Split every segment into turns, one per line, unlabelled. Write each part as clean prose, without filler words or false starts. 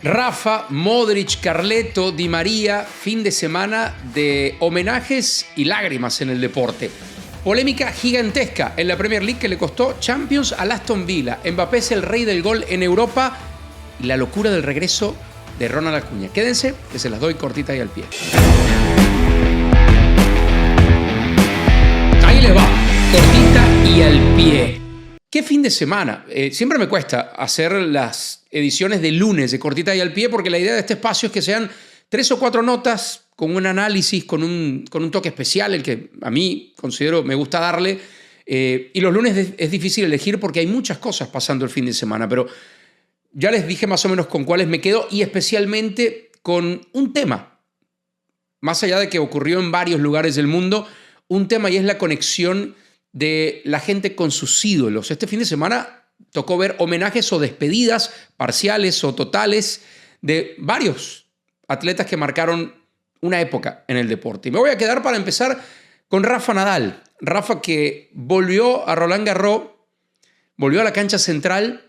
Rafa, Modric, Carleto, Di María, fin de semana de homenajes y lágrimas en el deporte. Polémica gigantesca en la Premier League que le costó Champions al Aston Villa. Mbappé es el rey del gol en Europa y la locura del regreso de Ronald Acuña. Quédense, que se las doy cortita y al pie. Ahí les va, cortita y al pie. ¿Qué fin de semana? Siempre me cuesta hacer las ediciones de lunes de cortita y al pie porque la idea de este espacio es que sean 3 o 4 notas con un análisis, con un toque especial, el que a mí considero me gusta darle. Y los lunes es difícil elegir porque hay muchas cosas pasando el fin de semana, pero ya les dije más o menos con cuáles me quedo y especialmente con un tema. Más allá de que ocurrió en varios lugares del mundo, un tema y es la conexión de la gente con sus ídolos. Este fin de semana tocó ver homenajes o despedidas parciales o totales de varios atletas que marcaron una época en el deporte. Y me voy a quedar para empezar con Rafa Nadal. Rafa que volvió a Roland Garros, volvió a la cancha central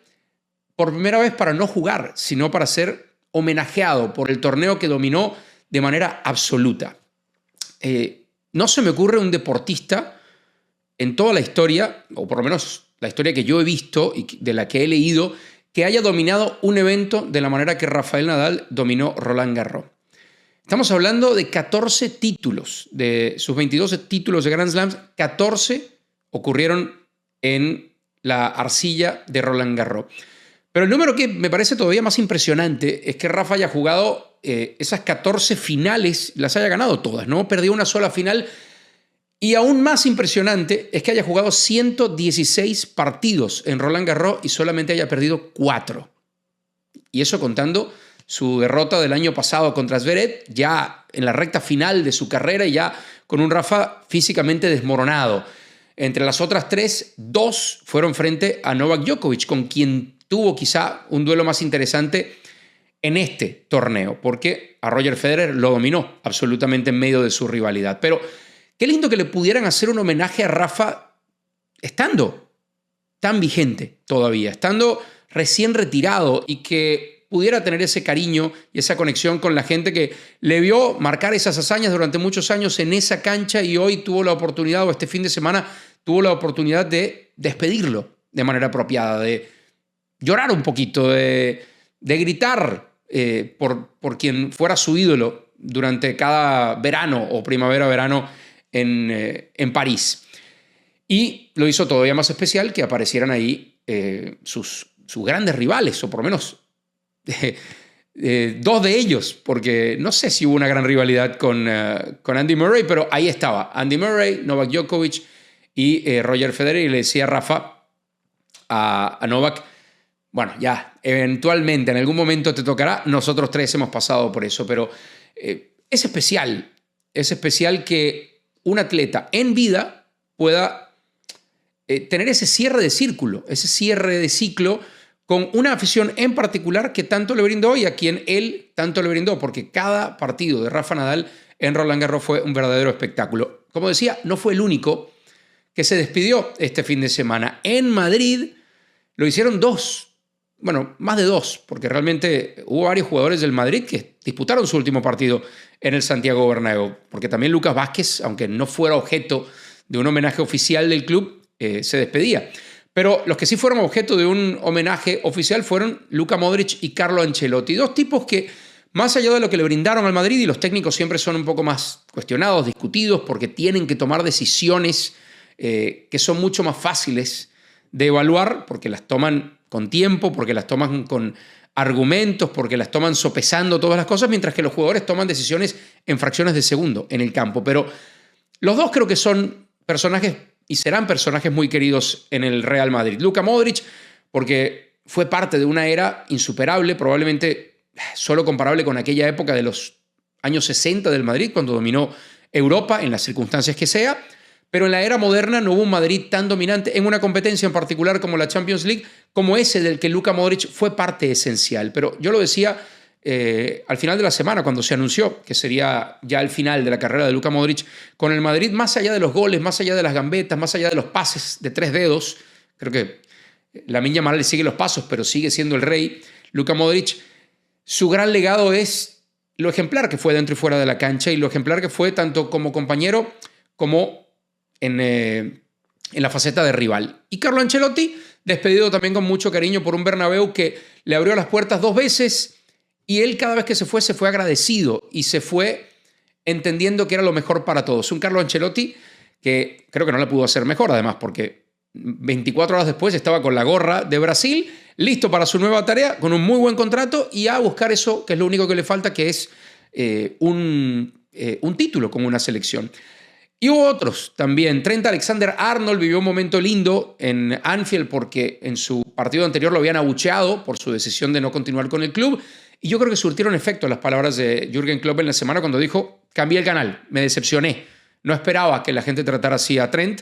por primera vez para no jugar, sino para ser homenajeado por el torneo que dominó de manera absoluta. No se me ocurre un deportista en toda la historia, o por lo menos la historia que yo he visto y de la que he leído, que haya dominado un evento de la manera que Rafael Nadal dominó Roland Garros. Estamos hablando de 14 títulos, de sus 22 títulos de Grand Slams, 14 ocurrieron en la arcilla de Roland Garros. Pero el número que me parece todavía más impresionante es que Rafa haya jugado esas 14 finales, las haya ganado todas, no perdió una sola final. Y aún más impresionante es que haya jugado 116 partidos en Roland Garros y solamente haya perdido 4. Y eso contando su derrota del año pasado contra Zverev, ya en la recta final de su carrera y ya con un Rafa físicamente desmoronado. Entre las otras 3, 2 fueron frente a Novak Djokovic, con quien tuvo quizá un duelo más interesante en este torneo, porque a Roger Federer lo dominó absolutamente en medio de su rivalidad. Pero qué lindo que le pudieran hacer un homenaje a Rafa estando tan vigente todavía, estando recién retirado y que pudiera tener ese cariño y esa conexión con la gente que le vio marcar esas hazañas durante muchos años en esa cancha y hoy tuvo la oportunidad, o este fin de semana, tuvo la oportunidad de despedirlo de manera apropiada, de llorar un poquito, de gritar por quien fuera su ídolo durante cada verano o primavera-verano en París. Y lo hizo todavía más especial que aparecieran ahí sus grandes rivales, o por lo menos 2 de ellos, porque no sé si hubo una gran rivalidad con Andy Murray, pero ahí estaba Andy Murray, Novak Djokovic y Roger Federer. Y le decía Rafa a Novak, bueno, ya, eventualmente, en algún momento te tocará, nosotros 3 hemos pasado por eso, pero es especial que un atleta en vida pueda tener ese cierre de círculo, ese cierre de ciclo con una afición en particular que tanto le brindó y a quien él tanto le brindó, porque cada partido de Rafa Nadal en Roland Garros fue un verdadero espectáculo. Como decía, no fue el único que se despidió este fin de semana. En Madrid lo hicieron 2, bueno, más de 2, porque realmente hubo varios jugadores del Madrid que disputaron su último partido en el Santiago Bernabéu, porque también Lucas Vázquez, aunque no fuera objeto de un homenaje oficial del club, se despedía. Pero los que sí fueron objeto de un homenaje oficial fueron Luka Modric y Carlo Ancelotti, 2 tipos que, más allá de lo que le brindaron al Madrid, y los técnicos siempre son un poco más cuestionados, discutidos, porque tienen que tomar decisiones que son mucho más fáciles de evaluar, porque las toman con tiempo, porque las toman con argumentos, porque las toman sopesando todas las cosas, mientras que los jugadores toman decisiones en fracciones de segundo en el campo. Pero los 2 creo que son personajes y serán personajes muy queridos en el Real Madrid. Luka Modric, porque fue parte de una era insuperable, probablemente solo comparable con aquella época de los años 60 del Madrid, cuando dominó Europa en las circunstancias que sea, pero en la era moderna no hubo un Madrid tan dominante en una competencia en particular como la Champions League, como ese del que Luka Modric fue parte esencial. Pero yo lo decía al final de la semana, cuando se anunció que sería ya el final de la carrera de Luka Modric con el Madrid, más allá de los goles, más allá de las gambetas, más allá de los pases de 3 dedos, creo que Lamine Yamal le sigue los pasos, pero sigue siendo el rey. Luka Modric su gran legado es lo ejemplar que fue dentro y fuera de la cancha y lo ejemplar que fue tanto como compañero como en la faceta de rival. Y Carlo Ancelotti, despedido también con mucho cariño por un Bernabéu que le abrió las puertas 2 veces y él cada vez que se fue agradecido y se fue entendiendo que era lo mejor para todos. Un Carlo Ancelotti que creo que no le pudo hacer mejor, además, porque 24 horas después estaba con la gorra de Brasil, listo para su nueva tarea, con un muy buen contrato y a buscar eso que es lo único que le falta, que es un título con una selección. Y hubo otros también. Trent Alexander-Arnold vivió un momento lindo en Anfield porque en su partido anterior lo habían abucheado por su decisión de no continuar con el club. Y yo creo que surtieron efecto las palabras de Jürgen Klopp en la semana cuando dijo: cambié el canal, me decepcioné. No esperaba que la gente tratara así a Trent.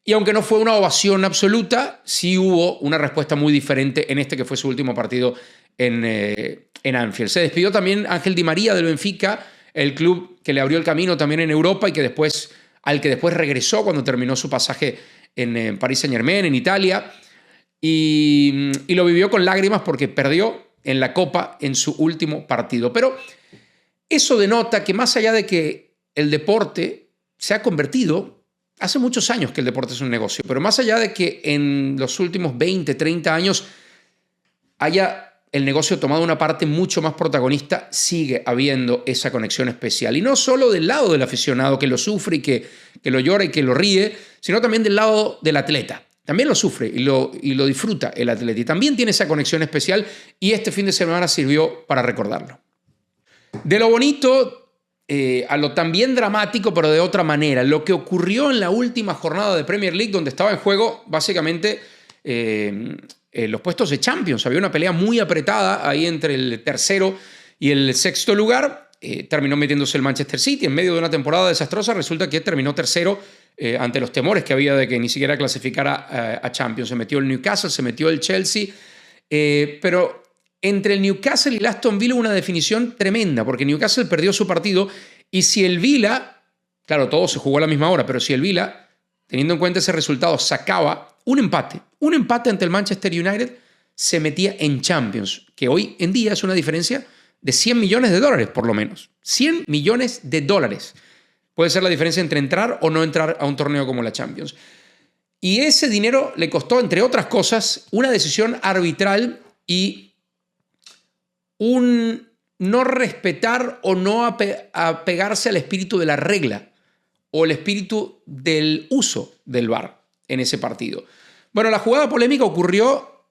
Y aunque no fue una ovación absoluta, sí hubo una respuesta muy diferente en este que fue su último partido en Anfield. Se despidió también Ángel Di María del Benfica, el club que le abrió el camino también en Europa y al que después regresó cuando terminó su pasaje en Paris Saint-Germain, en Italia. Y lo vivió con lágrimas porque perdió en la Copa en su último partido. Pero eso denota que más allá de que el deporte se ha convertido, hace muchos años que el deporte es un negocio, pero más allá de que en los últimos 20, 30 años haya el negocio tomado una parte mucho más protagonista, sigue habiendo esa conexión especial. Y no solo del lado del aficionado que lo sufre y que lo llora y que lo ríe, sino también del lado del atleta. También lo sufre y lo disfruta el atleta. Y también tiene esa conexión especial y este fin de semana sirvió para recordarlo. De lo bonito a lo también dramático, pero de otra manera. Lo que ocurrió en la última jornada de Premier League, donde estaba en juego básicamente los puestos de Champions. Había una pelea muy apretada ahí entre el tercero y el sexto lugar. Terminó metiéndose el Manchester City en medio de una temporada desastrosa. Resulta que terminó tercero ante los temores que había de que ni siquiera clasificara a Champions. Se metió el Newcastle, se metió el Chelsea, pero entre el Newcastle y el Aston Villa una definición tremenda, porque Newcastle perdió su partido y si el Villa, claro, todo se jugó a la misma hora, pero si el Villa, teniendo en cuenta ese resultado, sacaba un empate ante el Manchester United, se metía en Champions, que hoy en día es una diferencia de $100 millones, por lo menos. $100 millones. Puede ser la diferencia entre entrar o no entrar a un torneo como la Champions. Y ese dinero le costó, entre otras cosas, una decisión arbitral y un no respetar o no apegarse al espíritu de la regla o el espíritu del uso del VAR en ese partido. Bueno, la jugada polémica ocurrió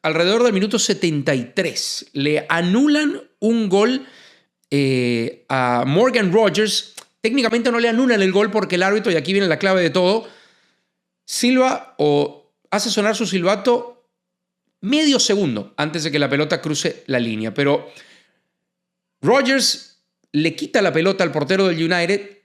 alrededor del minuto 73. Le anulan un gol a Morgan Rogers. Técnicamente no le anulan el gol porque el árbitro, y aquí viene la clave de todo, silba o hace sonar su silbato medio segundo antes de que la pelota cruce la línea. Pero Rogers le quita la pelota al portero del United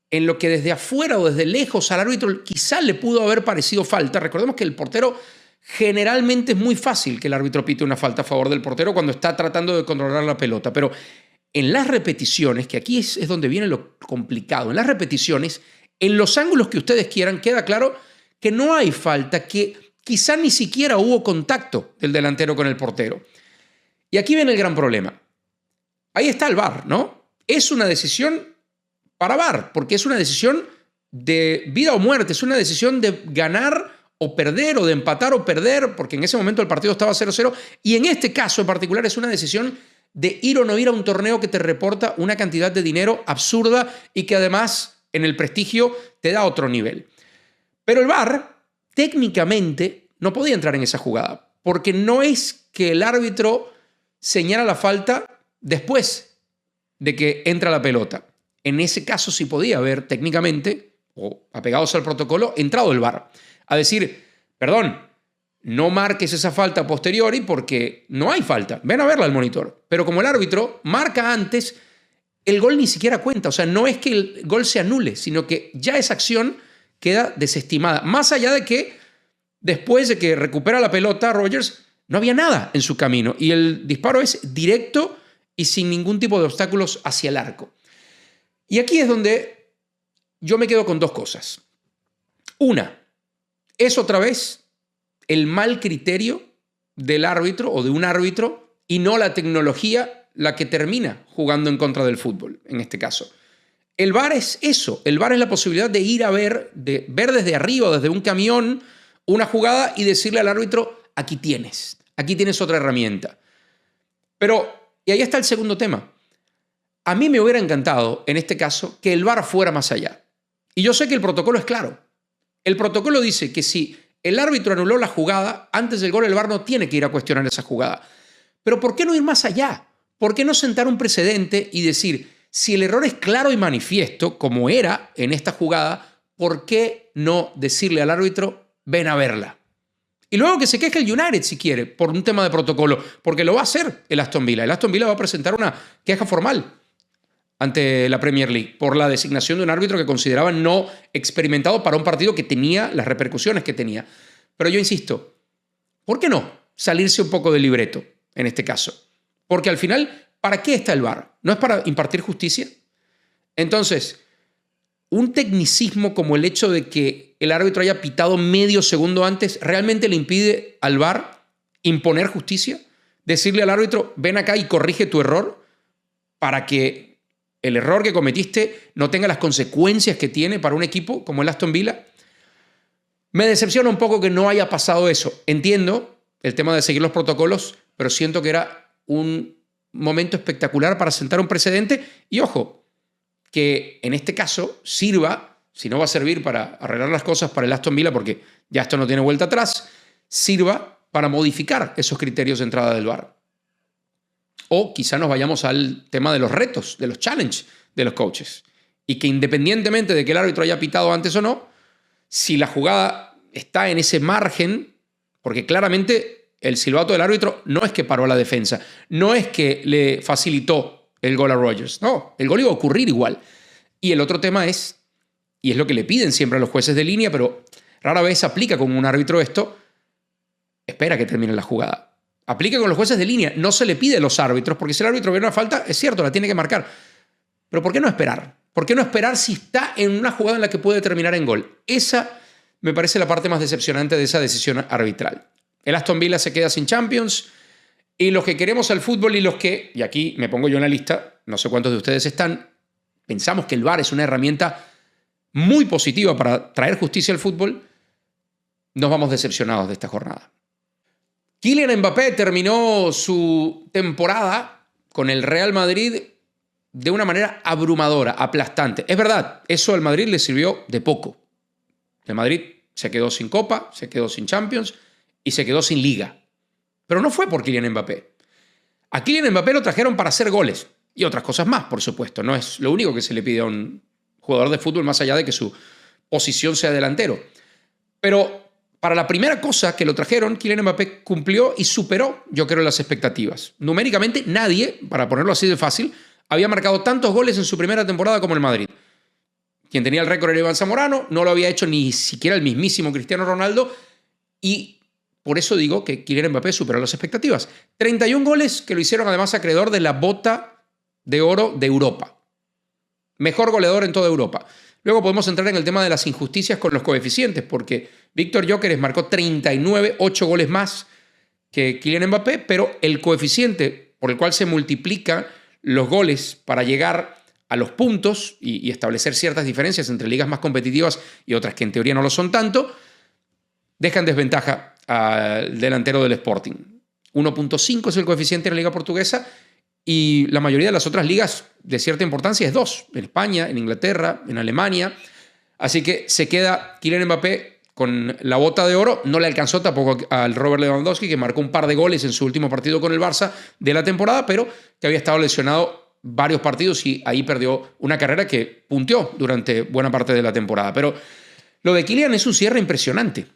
en lo que desde afuera o desde lejos al árbitro quizá le pudo haber parecido falta. Recordemos que el portero, generalmente es muy fácil que el árbitro pite una falta a favor del portero cuando está tratando de controlar la pelota, pero en las repeticiones, que aquí es donde viene lo complicado, en las repeticiones, en los ángulos que ustedes quieran, queda claro que no hay falta, que quizá ni siquiera hubo contacto del delantero con el portero. Y aquí viene el gran problema. Ahí está el VAR, ¿no? Es una decisión para VAR, porque es una decisión de vida o muerte, es una decisión de ganar o perder, o de empatar o perder, porque en ese momento el partido estaba 0-0, y en este caso en particular es una decisión de ir o no ir a un torneo que te reporta una cantidad de dinero absurda y que además en el prestigio te da otro nivel. Pero el VAR técnicamente no podía entrar en esa jugada, porque no es que el árbitro señala la falta después de que entra la pelota. En ese caso sí podía haber técnicamente, o apegados al protocolo, entrado el VAR. A decir, perdón, no marques esa falta a posteriori porque no hay falta. Ven a verla al monitor. Pero como el árbitro marca antes, el gol ni siquiera cuenta. O sea, no es que el gol se anule, sino que ya esa acción queda desestimada. Más allá de que después de que recupera la pelota, Rogers, no había nada en su camino. Y el disparo es directo y sin ningún tipo de obstáculos hacia el arco. Y aquí es donde yo me quedo con dos cosas. Una, es otra vez el mal criterio del árbitro o de un árbitro y no la tecnología la que termina jugando en contra del fútbol, en este caso. El VAR es eso. El VAR es la posibilidad de ir a ver, de ver desde arriba, desde un camión, una jugada y decirle al árbitro, aquí tienes otra herramienta. Pero, y ahí está el segundo tema. A mí me hubiera encantado, en este caso, que el VAR fuera más allá. Y yo sé que el protocolo es claro. El protocolo dice que si el árbitro anuló la jugada, antes del gol el VAR no tiene que ir a cuestionar esa jugada. Pero ¿por qué no ir más allá? ¿Por qué no sentar un precedente y decir, si el error es claro y manifiesto, como era en esta jugada, ¿por qué no decirle al árbitro, ven a verla? Y luego que se queje el United si quiere, por un tema de protocolo, porque lo va a hacer el Aston Villa. El Aston Villa va a presentar una queja formal ante la Premier League por la designación de un árbitro que consideraban no experimentado para un partido que tenía las repercusiones que tenía. Pero yo insisto, ¿por qué no salirse un poco del libreto en este caso? Porque al final, ¿para qué está el VAR? ¿No es para impartir justicia? Entonces, un tecnicismo como el hecho de que el árbitro haya pitado medio segundo antes, ¿realmente le impide al VAR imponer justicia? Decirle al árbitro, ven acá y corrige tu error para que el error que cometiste no tenga las consecuencias que tiene para un equipo como el Aston Villa. Me decepciona un poco que no haya pasado eso. Entiendo el tema de seguir los protocolos, pero siento que era un momento espectacular para sentar un precedente. Y ojo, que en este caso sirva, si no va a servir para arreglar las cosas para el Aston Villa, porque ya esto no tiene vuelta atrás, sirva para modificar esos criterios de entrada del VAR. O quizá nos vayamos al tema de los retos, de los challenges de los coaches. Y que independientemente de que el árbitro haya pitado antes o no, si la jugada está en ese margen, porque claramente el silbato del árbitro no es que paró a la defensa, no es que le facilitó el gol a Rodgers, no, el gol iba a ocurrir igual. Y el otro tema es, y es lo que le piden siempre a los jueces de línea, pero rara vez aplica con un árbitro esto, espera que termine la jugada. Aplica con los jueces de línea, no se le pide a los árbitros, porque si el árbitro ve una falta, es cierto, la tiene que marcar. Pero ¿por qué no esperar? ¿Por qué no esperar si está en una jugada en la que puede terminar en gol? Esa me parece la parte más decepcionante de esa decisión arbitral. El Aston Villa se queda sin Champions y los que queremos al fútbol y los que, y aquí me pongo yo en la lista, no sé cuántos de ustedes están, pensamos que el VAR es una herramienta muy positiva para traer justicia al fútbol, nos vamos decepcionados de esta jornada. Kylian Mbappé terminó su temporada con el Real Madrid de una manera abrumadora, aplastante. Es verdad, eso al Madrid le sirvió de poco. El Madrid se quedó sin Copa, se quedó sin Champions y se quedó sin Liga. Pero no fue por Kylian Mbappé. A Kylian Mbappé lo trajeron para hacer goles y otras cosas más, por supuesto. No es lo único que se le pide a un jugador de fútbol más allá de que su posición sea delantero. Pero para la primera cosa que lo trajeron, Kylian Mbappé cumplió y superó, yo creo, las expectativas. Numéricamente, nadie, para ponerlo así de fácil, había marcado tantos goles en su primera temporada como el Madrid. Quien tenía el récord era Iván Zamorano, no lo había hecho ni siquiera el mismísimo Cristiano Ronaldo, y por eso digo que Kylian Mbappé superó las expectativas. 31 goles que lo hicieron además acreedor de la bota de oro de Europa. Mejor goleador en toda Europa. Luego podemos entrar en el tema de las injusticias con los coeficientes, porque Víctor Gyökeres marcó 39, 8 goles más que Kylian Mbappé, pero el coeficiente por el cual se multiplican los goles para llegar a los puntos y establecer ciertas diferencias entre ligas más competitivas y otras que en teoría no lo son tanto, deja en desventaja al delantero del Sporting. 1.5 es el coeficiente en la liga portuguesa y la mayoría de las otras ligas de cierta importancia es 2, en España, en Inglaterra, en Alemania. Así que se queda Kylian Mbappé con la bota de oro. No le alcanzó tampoco al Robert Lewandowski, que marcó un par de goles en su último partido con el Barça de la temporada, pero que había estado lesionado varios partidos y ahí perdió una carrera que punteó durante buena parte de la temporada. Pero lo de Kylian es un cierre impresionante.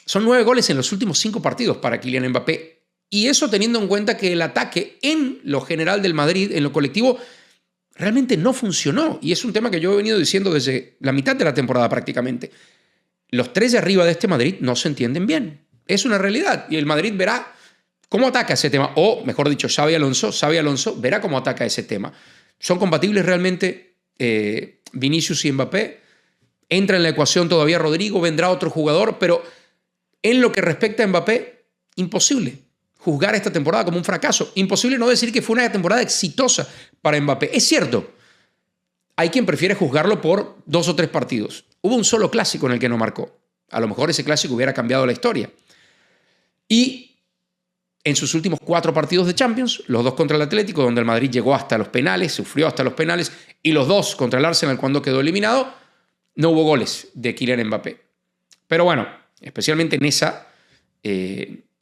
Son 9 goles en los últimos 5 partidos para Kylian Mbappé. Y eso teniendo en cuenta que el ataque en lo general del Madrid, en lo colectivo, realmente no funcionó. Y es un tema que yo he venido diciendo desde la mitad de la temporada prácticamente. Los 3 de arriba de este Madrid no se entienden bien. Es una realidad. Y el Madrid verá cómo ataca ese tema. O, mejor dicho, Xabi Alonso verá cómo ataca ese tema. ¿Son compatibles realmente Vinicius y Mbappé? Entra en la ecuación todavía Rodrigo, vendrá otro jugador, pero en lo que respecta a Mbappé, imposible juzgar esta temporada como un fracaso. Imposible no decir que fue una temporada exitosa para Mbappé. Es cierto, hay quien prefiere juzgarlo por 2 o 3 partidos. Hubo un solo clásico en el que no marcó. A lo mejor ese clásico hubiera cambiado la historia. Y en sus últimos 4 partidos de Champions, los 2 contra el Atlético, donde el Madrid llegó hasta los penales, sufrió hasta los penales, y los 2 contra el Arsenal cuando quedó eliminado, no hubo goles de Kylian Mbappé. Pero bueno, especialmente en esa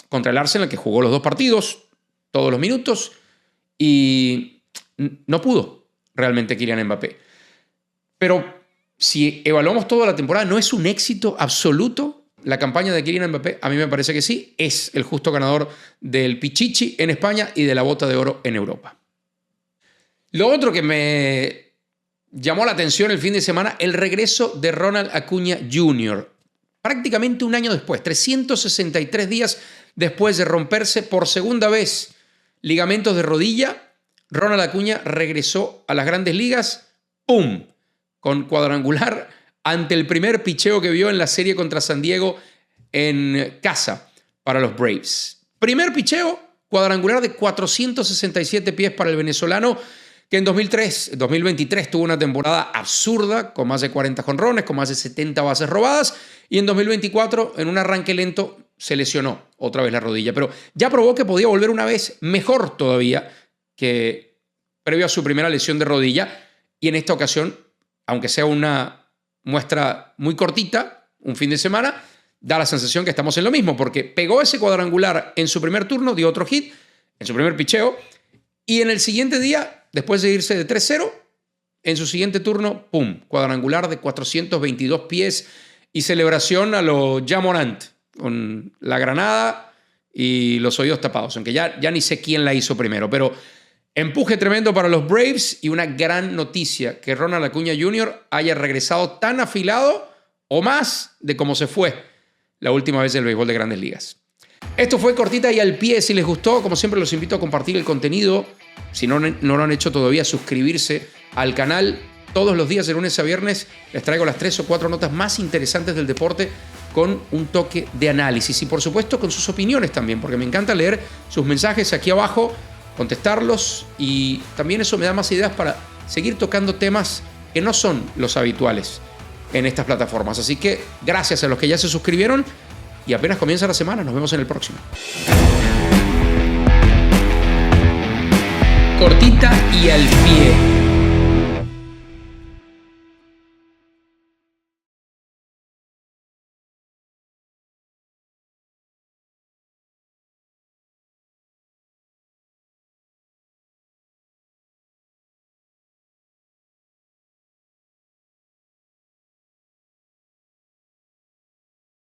contra el Arsenal, que jugó los 2 partidos, todos los minutos, y no pudo realmente Kylian Mbappé. Pero si evaluamos toda la temporada, ¿no es un éxito absoluto la campaña de Kylian Mbappé? A mí me parece que sí. Es el justo ganador del Pichichi en España y de la Bota de Oro en Europa. Lo otro que me llamó la atención el fin de semana, el regreso de Ronald Acuña Jr. Prácticamente un año después, 363 días después de romperse por segunda vez ligamentos de rodilla, Ronald Acuña regresó a las grandes ligas, ¡pum!, con cuadrangular ante el primer picheo que vio en la serie contra San Diego en casa para los Braves. Primer picheo, cuadrangular de 467 pies para el venezolano, que en 2023 tuvo una temporada absurda, con más de 40 jonrones, con más de 70 bases robadas, y en 2024, en un arranque lento, se lesionó otra vez la rodilla. Pero ya probó que podía volver una vez mejor todavía que previo a su primera lesión de rodilla, y en esta ocasión, aunque sea una muestra muy cortita, un fin de semana, da la sensación que estamos en lo mismo, porque pegó ese cuadrangular en su primer turno, dio otro hit, en su primer picheo, y en el siguiente día, después de irse de 3-0, en su siguiente turno, ¡pum!, cuadrangular de 422 pies y celebración a lo Ja Morant, con la granada y los oídos tapados, aunque ya ni sé quién la hizo primero, pero empuje tremendo para los Braves y una gran noticia que Ronald Acuña Jr. haya regresado tan afilado o más de cómo se fue la última vez del béisbol de Grandes Ligas. Esto fue Cortita y al Pie. Si les gustó, como siempre, los invito a compartir el contenido. Si no lo han hecho todavía, suscribirse al canal. Todos los días, de lunes a viernes, les traigo las 3 o 4 notas más interesantes del deporte con un toque de análisis. Y, por supuesto, con sus opiniones también, porque me encanta leer sus mensajes aquí abajo, contestarlos, y también eso me da más ideas para seguir tocando temas que no son los habituales en estas plataformas. Así que gracias a los que ya se suscribieron y apenas comienza la semana. Nos vemos en el próximo. Cortita y al pie.